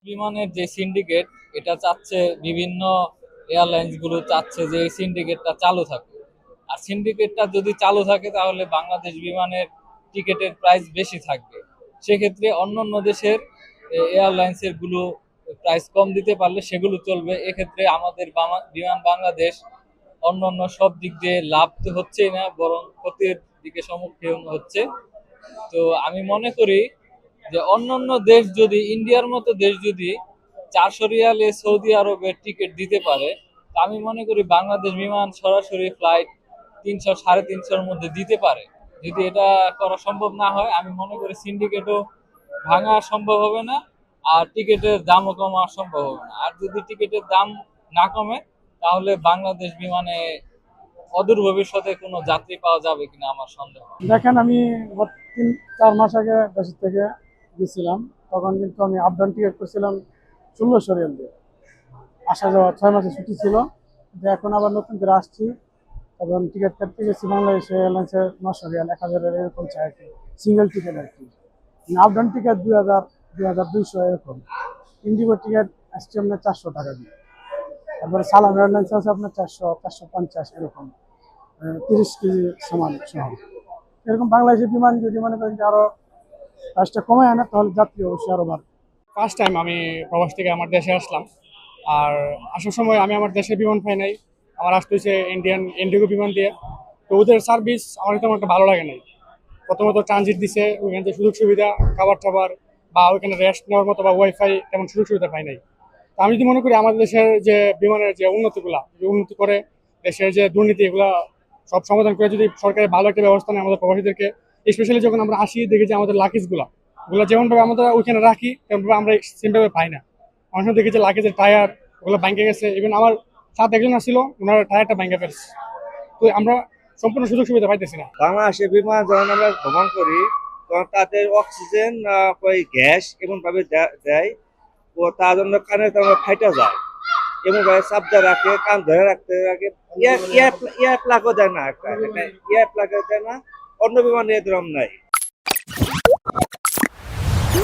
বিমানের যে সিন্ডিকেট, এটা চাচ্ছে বিভিন্ন এয়ারলাইন্স গুলো চাচ্ছে যে এই সিন্ডিকেটটা চালু থাকুক। আর সিন্ডিকেটটা যদি চালু থাকে তাহলে বাংলাদেশ বিমানের টিকিটের প্রাইস বেশি থাকবে। সেক্ষেত্রে অন্যান্য দেশের এয়ারলাইন্সের গুলো প্রাইস কম দিতে পারলে সেগুলো চলবে। এক্ষেত্রে আমাদের বিমান বাংলাদেশ অন্যান্য সব দিক দিয়ে লাভ তো হচ্ছেই না, বরং ক্ষতির দিকে সম্মুখীন হচ্ছে। তো আমি মনে করি যে অন্যান্য দেশ যদি, ইন্ডিয়ার মতো দেশ যদি 400 রিয়ালে সৌদি আরবের টিকিট দিতে পারে, তা আমি মনে করি বাংলাদেশ বিমান সরাসরি ফ্লাইট 300 সাড়ে 300-র মধ্যে দিতে পারে। যদি এটা করা সম্ভব না হয়, আমি মনে করি সিন্ডিকেটও ভাঙা সম্ভব হবে না, আর টিকিটের দামও কমা সম্ভব হবে না। আর যদি টিকিটের দাম না কমে, তাহলে বাংলাদেশ বিমানে অদূর ভবিষ্যতে কোনো যাত্রী পাওয়া যাবে কিনা আমার সন্দেহ। দেখেন, আমি গত 3-4 মাস আগে দেশের থেকে গেছিলাম। তখন কিন্তু আমি আপ ডাউন টিকিট করছিলাম 1600 রিয়াল দিয়ে। আসা যাওয়া 6 মাসের ছুটি ছিল। কিন্তু এখন আবার নতুন করে আসছি, তখন টিকিট কাটতে গেছি বাংলাদেশে এয়ারলাইন্সের 900 রিয়াল, 1000 এরকম চাই আর কি। সিঙ্গেল টিকিট আর কি। আপ ডাউন টিকিট 2000, 2200 এরকম। ইন্ডিগো টিকিট আসছে আপনার 400 টাকা দিয়ে। তারপরে সালাম এয়ারলাইন্স আছে আপনার 400, 450 এরকম, 30 কেজি সামান সহ। এরকম বাংলাদেশের বিমান যদি মনে করেন যে আরো কাজটা কমে আনে, তাহলে যাত্রী অবশ্যই আরো বাড়বে। ফার্স্ট টাইম আমি প্রবাস থেকে আমার দেশে আসলাম। আর আসার সময় আমি আমার দেশের বিমান পাই নাই, আমার আসতে হয়েছে ইন্ডিয়ান ইন্ডিগো বিমান দিয়ে। তো ওদের সার্ভিস আমার তেমন একটা ভালো লাগে নাই। প্রথমত ট্রানজিট দিছে, ওইখানে যে সুযোগ সুবিধা, খাবার টাবার বা ওইখানে রেস্ট নেওয়ার মতো বা ওয়াইফাই তেমন সুযোগ সুবিধা পাই নাই। তো আমি যদি মনে করি আমাদের দেশের যে বিমানের যে উন্নতিগুলা, যে উন্নতি করে দেশের যে দুর্নীতি, এগুলা সব সমাধান করে যদি সরকারের ভালো একটা ব্যবস্থা নেয় আমাদের প্রবাসীদেরকে, স্পেশালি যখন আমরা আসি দেখি যে আমাদের লাকিজ গুলা ওগুলো যেমনভাবে আমরা ওইখানে রাখি তেমনভাবে আমরা সেমভাবে পাই না। অনেক সময় দেখি যে লাগেজের টায়ার ওগুলো ভেঙে গেছে, ইভেন আমার সাথে একজন আসছিল, ওনার টায়ারটা ভেঙে ফেলছে। তো আমরা সম্পূর্ণ সুযোগ সুবিধা পাইতেছি না। বাংলাদেশে বিমান যখন আমরা ভ্রমণ করি, তখন তাদের অক্সিজেন ওই গ্যাস এমন ভাবে দেয়, ও তার জন্য কানে তেমন ফাইটা যায়, এমন ভাবে চাপটা রাখে, কান ধরে রাখতে রাখে। ইয়ার প্লাগও দেয় না, একটা ইয়ার প্লাগও দেয় না। অন্য বিমানে এরকম নাই।